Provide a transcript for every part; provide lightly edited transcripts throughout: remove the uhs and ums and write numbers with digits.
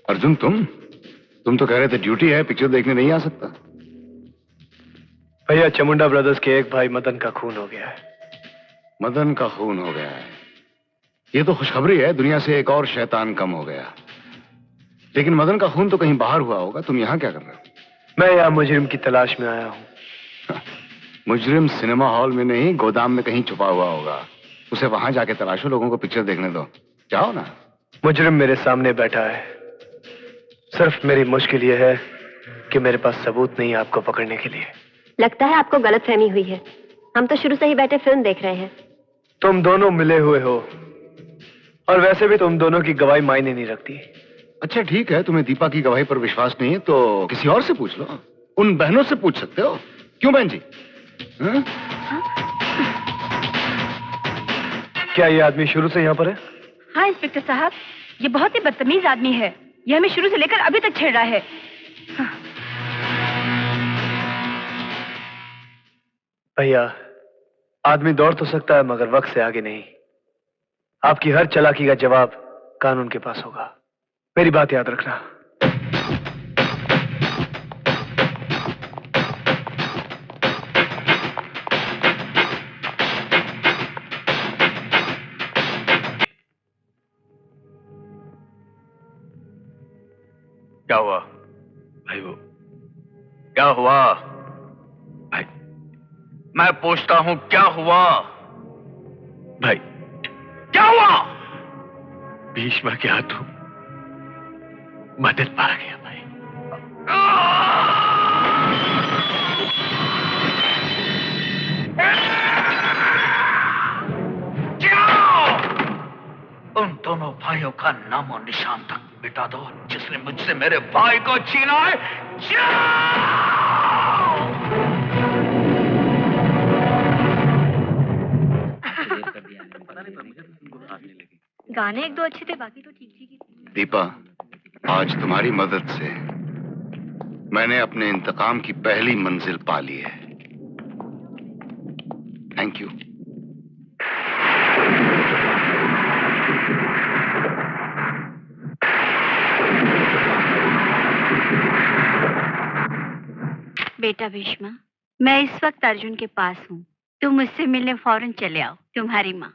अर्जुन, तुम तो कह रहे थे ड्यूटी है, पिक्चर देखने नहीं आ सकता। भैया, चामुंडा ब्रदर्स के एक भाई मदन का खून हो गया है। मदन का खून हो गया है? ये तो खुशखबरी है, दुनिया से एक और शैतान कम हो गया। लेकिन मदन का खून तो कहीं बाहर हुआ होगा, तुम यहाँ क्या कर रहे हो? मैं यहाँ मुजरिम की तलाश में आया हूँ। मुजरिम सिनेमा हॉल में नहीं, गोदाम में कहीं छुपा हुआ होगा। उसे वहां जाके तलाशो, लोगों को पिक्चर देखने दो। जाओ ना। मुजरिम मेरे सामने बैठा है, सिर्फ मेरी मुश्किल यह है कि मेरे पास सबूत नहीं है आपको पकड़ने के लिए। लगता है आपको गलतफहमी हुई है, हम तो शुरू से ही बैठे फिल्म देख रहे हैं। तुम दोनों मिले हुए हो, और वैसे भी तुम दोनों की गवाही मायने नहीं रखती। अच्छा ठीक है, तुम्हें दीपा की गवाही पर विश्वास नहीं है तो किसी और से पूछ लो, उन बहनों से पूछ सकते हो। क्यों बहन जी? हा? क्या ये आदमी शुरू से यहाँ पर है? हाँ इंस्पेक्टर साहब, ये बहुत ही बदतमीज आदमी है। ये हमें शुरू से लेकर अभी तक छेड़ रहा है। हाँ। भैया, आदमी दौड़ तो सकता है मगर वक्त से आगे नहीं। आपकी हर चालाकी का जवाब कानून के पास होगा, मेरी बात याद रखना। क्या हुआ भाई? वो क्या हुआ भाई? मैं पूछता हूं क्या हुआ भाई? क्या हुआ? भीष्मा के हाथों मदन मारा गया भाई। उन दोनों भाइयों का नामो निशान तक मिटा दो जिसने मुझसे मेरे भाई को छीना है। गाने एक दो अच्छे थे, बाकी तो ठीक ठीक ही। दीपा, आज तुम्हारी मदद से मैंने अपने इंतकाम की पहली मंजिल पा ली है। Thank you. बेटा भीष्मा, मैं इस वक्त अर्जुन के पास हूँ। तुम मुझसे मिलने फौरन चले आओ। तुम्हारी माँ।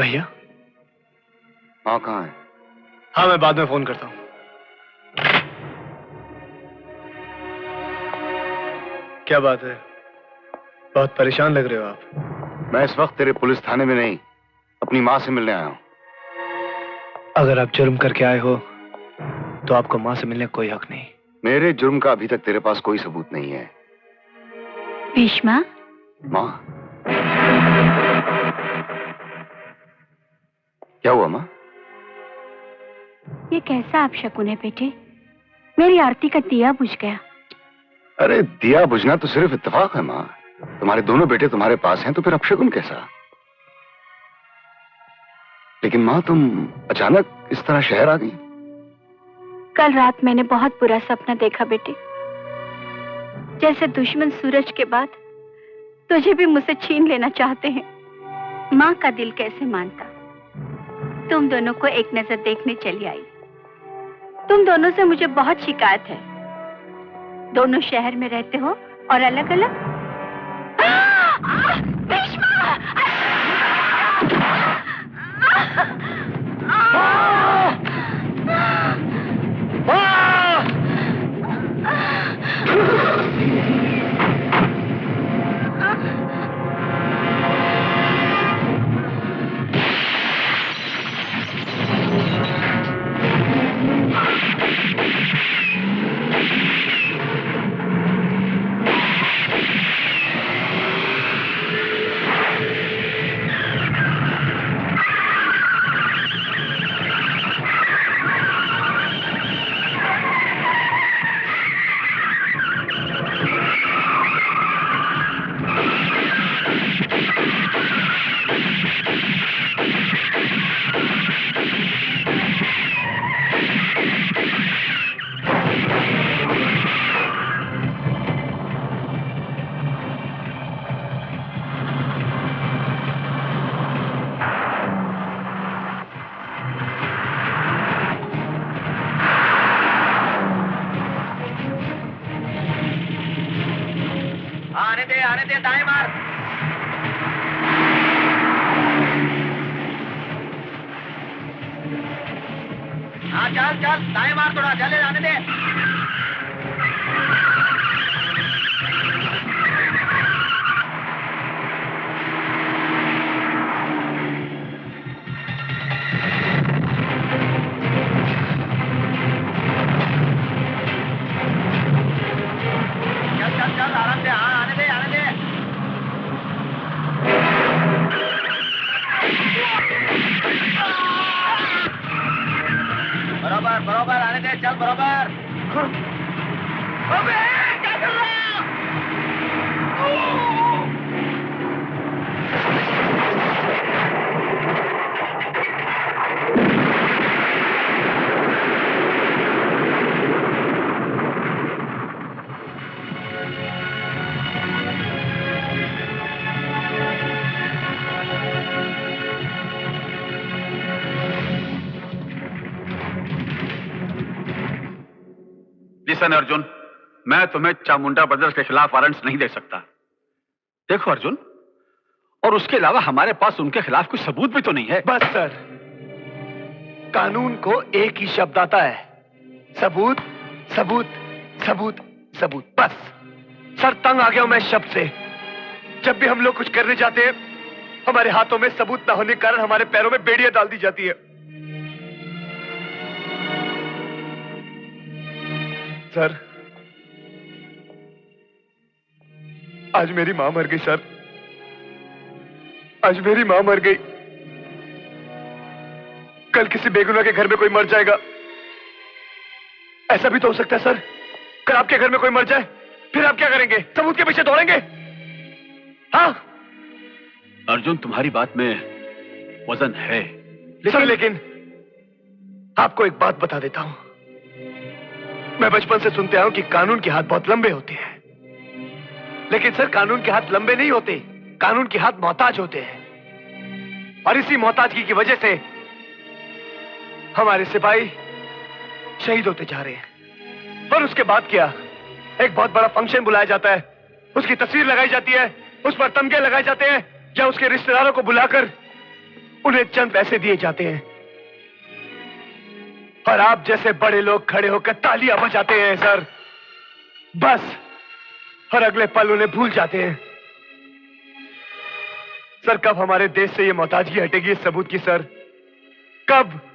भैया? माँ कहाँ है? हाँ, मैं बाद में फोन करता हूँ। क्या बात है, बहुत परेशान लग रहे हो आप। मैं इस वक्त तेरे पुलिस थाने में नहीं, अपनी माँ से मिलने आया हूँ। अगर आप जुर्म करके आए हो तो आपको माँ से मिलने का कोई हक नहीं। मेरे जुर्म का अभी तक तेरे पास कोई सबूत नहीं है। भीष्मा, माँ, क्या हुआ माँ? ये कैसा अपशकुन है बेटे? मेरी आरती का दिया बुझ गया। अरे दिया बुझना तो सिर्फ इत्तेफाक है माँ। तुम्हारे दोनों बेटे तुम्हारे पास हैं तो फिर अपशकुन कैसा? लेकिन माँ, तुम अचानक इस तरह शहर आ गई। कल रात मैंने बहुत बुरा सपना देखा बेटे। जैसे दुश्मन सूरज के बाद तुझे भी मुझसे छीन लेना चाहते हैं। माँ का दिल कैसे मानता। तुम दोनों को एक नजर देखने चली आई। तुम दोनों से मुझे बहुत शिकायत है। दोनों शहर में रहते हो और अलग अलग। आने दे, दाएं मार। हाँ चल चल, दाएं मार थोड़ा, चले आने दे। चल चल चल, आराम से, हाँ आने दे, आने दे। बराबर बराबर, आने दे, चल बराबर। अबे क्या कर रहा है? लिसन अर्जुन, मैं तुम्हें चामुंडा ब्रदर्स के खिलाफ वारंट्स नहीं दे सकता। देखो अर्जुन, और उसके अलावा हमारे पास उनके खिलाफ कोई सबूत भी तो नहीं है। बस सर, कानून को एक ही शब्द आता है, सबूत सबूत सबूत सबूत। बस सर, तंग आ गया हूं मैं इस शब्द से। जब भी हम लोग कुछ करने जाते हैं, हमारे हाथों में सबूत ना होने के कारण हमारे पैरों में बेड़ियां डाल दी जाती है। सर, आज मेरी मां मर गई सर, आज मेरी मां मर गई। कल किसी बेगुनाह के घर में कोई मर जाएगा। ऐसा भी तो हो सकता है सर, कल आपके घर में कोई मर जाए, फिर आप क्या करेंगे? सबूत के पीछे दौड़ेंगे? हाँ अर्जुन, तुम्हारी बात में वजन है, लेकिन आपको एक बात बता देता हूं। मैं बचपन से सुनते आया हूं कि कानून के हाथ बहुत लंबे होते हैं, लेकिन सर कानून के हाथ लंबे नहीं होते, कानून के हाथ मोहताज होते हैं। और इसी मोहताजगी की वजह से हमारे सिपाही शहीद होते जा रहे हैं। और उसके बाद क्या, एक बहुत बड़ा फंक्शन बुलाया जाता है, उसकी तस्वीर लगाई जाती है, उस पर तमगे लगाए जाते हैं, या उसके रिश्तेदारों को बुलाकर उन्हें चंद पैसे दिए जाते हैं और आप जैसे बड़े लोग खड़े होकर तालियां बजाते हैं सर, बस, और अगले पल उन्हें भूल जाते हैं। सर, कब हमारे देश से ये मोहताजगी हटेगी इस सबूत की सर? कब?